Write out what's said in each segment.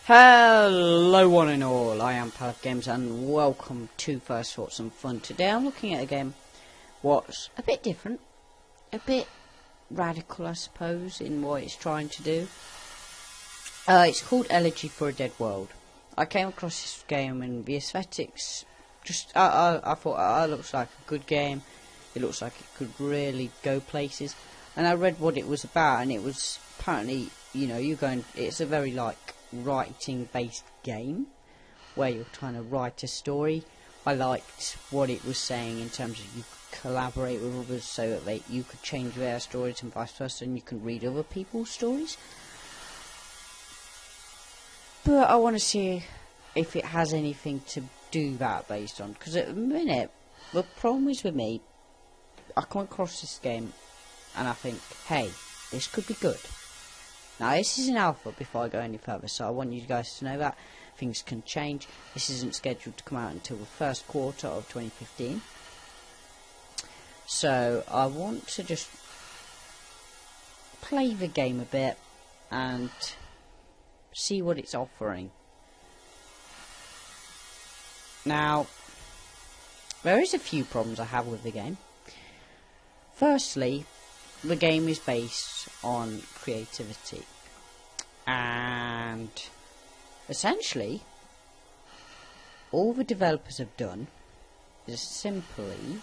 Hello one and all, I am Pallet Games and welcome to First Thoughts and Fun. Today I'm looking at a game what's a bit different, a bit radical I suppose in what it's trying to do. It's called Elegy for a Dead World. I came across this game and the aesthetics, I thought it looks like a good game, it looks like it could really go places, and I read what it was about and it was apparently, it's a very writing based game where you're trying to write a story. I liked what it was saying in terms of you could collaborate with others so that you could change their stories and vice versa, and you can read other people's stories. But I want to see if it has anything to do that based on, because at the minute the problem is with me, I come across this game and I think, hey, this could be good. Now this is an alpha before I go any further, so I want you guys to know that things can change. This isn't scheduled to come out until the first quarter of 2015. So I want to just play the game a bit and see what it's offering. Now, there is a few problems I have with the game. Firstly, the game is based on creativity, and essentially all the developers have done is simply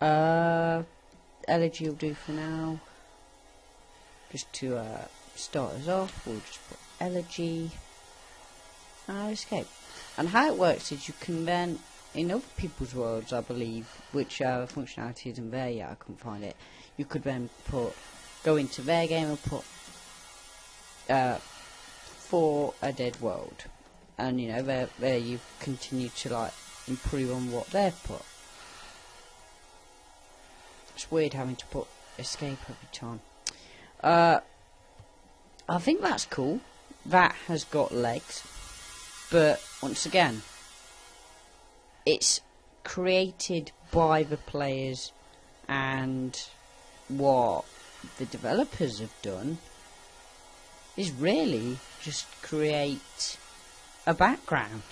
Elegy will do for now. Just to start us off, we'll just put Elegy and escape. And how it works is you can then, in other people's worlds, I believe, which functionality isn't there yet, I couldn't find it, you could then go into their game and put for a dead world, and there you continue to improve on what they've put. It's weird having to put escape every time. I think that's cool. That has got legs, but once again, it's created by the players, and what the developers have done is really just create a background.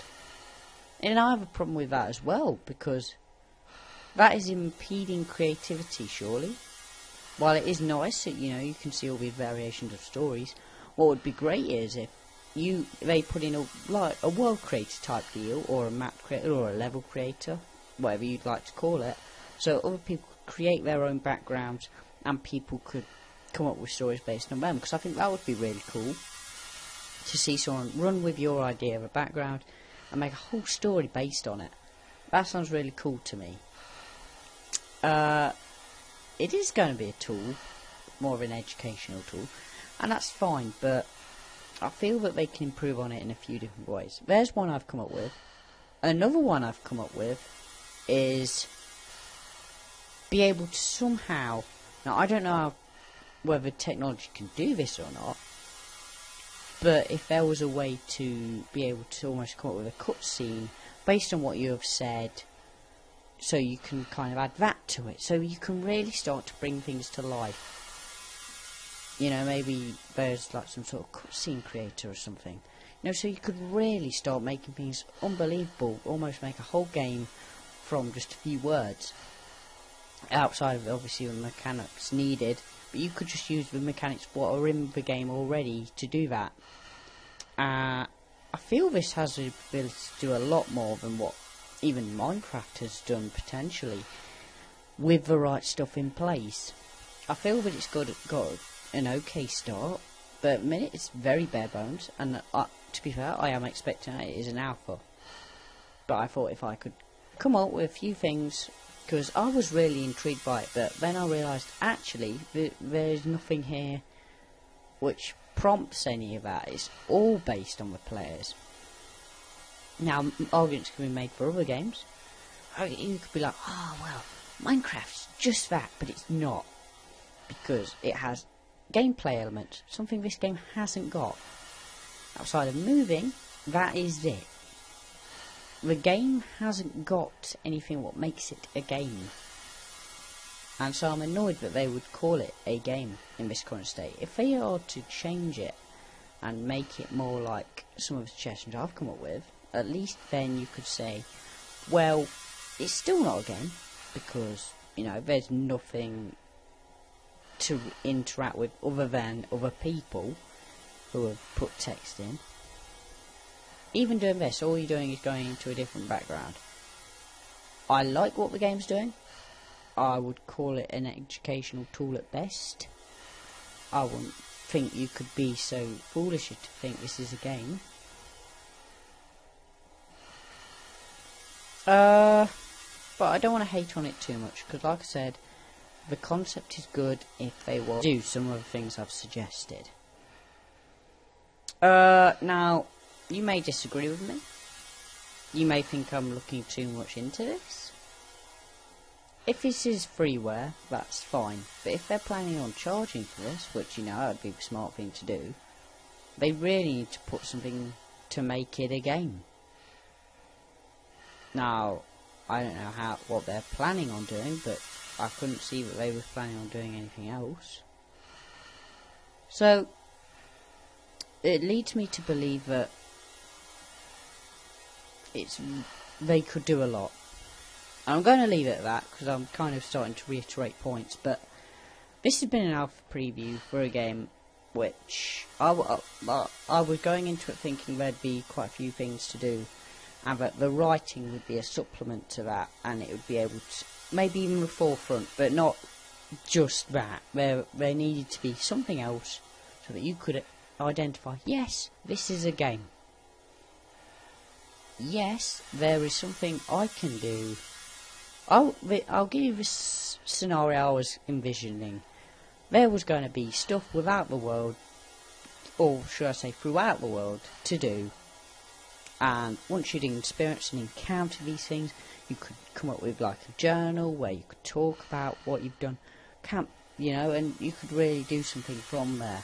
And I have a problem with that as well, because that is impeding creativity, surely. While it is nice that you can see all these variations of stories, what would be great is if they put in a world creator type deal, or a map creator, or a level creator, whatever you'd like to call it, so other people could create their own backgrounds and people could come up with stories based on them, because I think that would be really cool to see someone run with your idea of a background and make a whole story based on it. That sounds really cool to me. It is going to be a tool, more of an educational tool, and that's fine, but I feel that they can improve on it in a few different ways. There's one I've come up with. Another one I've come up with is be able to somehow, now I don't know whether technology can do this or not, but if there was a way to be able to almost come up with a cutscene based on what you have said, so you can kind of add that to it, so you can really start to bring things to life. Maybe there's some sort of cutscene creator or something. So you could really start making things unbelievable, almost make a whole game from just a few words. Outside of obviously the mechanics needed, but you could just use the mechanics what are in the game already to do that. I feel this has the ability to do a lot more than what even Minecraft has done potentially, with the right stuff in place. I feel that it's got an okay start, but at the minute it's very bare bones, and to be fair, I am expecting it is an alpha. But I thought if I could come up with a few things, because I was really intrigued by it, but then I realised actually there's nothing here which prompts any of that. It's all based on the players. Now, arguments can be made for other games. You could be like, oh well, Minecraft's just that, but it's not, because it has gameplay elements, something this game hasn't got. Outside of moving, that is it. The game hasn't got anything what makes it a game. And so I'm annoyed that they would call it a game in this current state. If they are to change it and make it more like some of the suggestions I've come up with, at least then you could say, well, it's still not a game, because, you know, there's nothing to interact with other than other people who have put text in. Even doing this, all you're doing is going into a different background. I like what the game's doing. I would call it an educational tool at best. I wouldn't think you could be so foolish to think this is a game. But I don't want to hate on it too much, because like I said, the concept is good if they will do some of the things I've suggested. Now, you may disagree with me. You may think I'm looking too much into this. If this is freeware, that's fine. But if they're planning on charging for this, which, you know, that would be the smart thing to do, they really need to put something to make it a game. Now, I don't know what they're planning on doing, but I couldn't see that they were planning on doing anything else. So, it leads me to believe that they could do a lot. I'm going to leave it at that, because I'm kind of starting to reiterate points, but this has been an alpha preview for a game which I was going into it thinking there'd be quite a few things to do, and that the writing would be a supplement to that, and it would be able to, maybe even the forefront, but not just that. There needed to be something else, so that you could identify, yes, this is a game. Yes, there is something I can do. I'll give you this scenario I was envisioning. There was going to be stuff without the world, or should I say throughout the world, to do. And once you'd experience and encounter these things, you could come up with like a journal where you could talk about what you've done, you know, and you could really do something from there.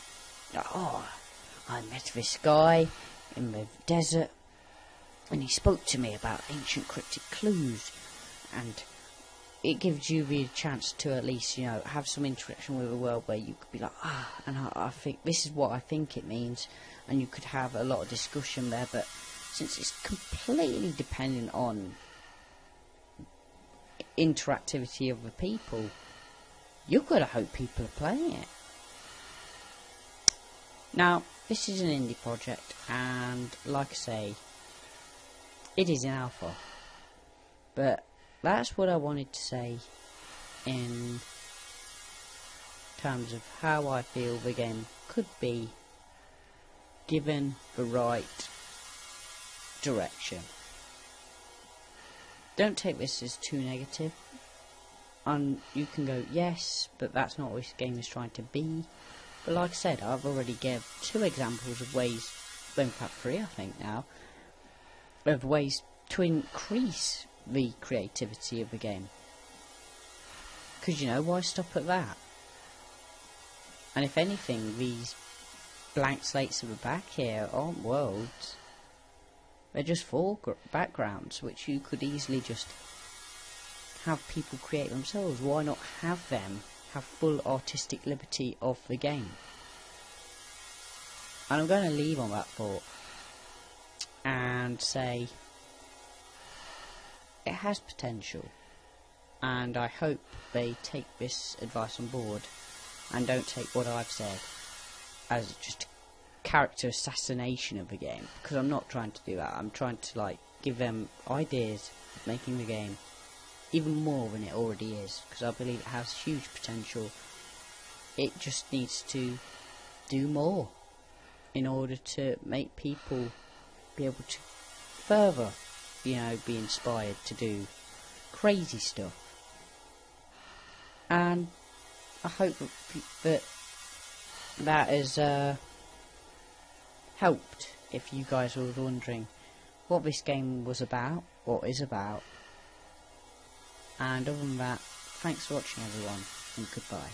Like, oh, I met this guy in the desert, and he spoke to me about ancient cryptic clues, and it gives you the chance to at least, you know, have some interaction with the world where you could be like, and I think this is what I think it means, and you could have a lot of discussion there. But since it's completely dependent on interactivity of the people, you've got to hope people are playing it. Now, this is an indie project, and like I say, it is an alpha, but that's what I wanted to say in terms of how I feel the game could be given the right direction. Don't take this as too negative. You can go, yes, but that's not what this game is trying to be. But like I said, I've already gave 2 examples of ways, in fact 3 I think now, of ways to increase the creativity of the game. Because, you know, why stop at that? And if anything, these blank slates at the back here aren't worlds. They're just backgrounds, which you could easily just have people create themselves. Why not have them have full artistic liberty of the game? And I'm going to leave on that thought and say it has potential, and I hope they take this advice on board and don't take what I've said as just character assassination of the game, because I'm not trying to do that. I'm trying to like give them ideas of making the game even more than it already is, because I believe it has huge potential. It just needs to do more in order to make people be able to further, you know, be inspired to do crazy stuff. And I hope that has helped if you guys were wondering what this game was about, or is about. And other than that, thanks for watching everyone, and goodbye.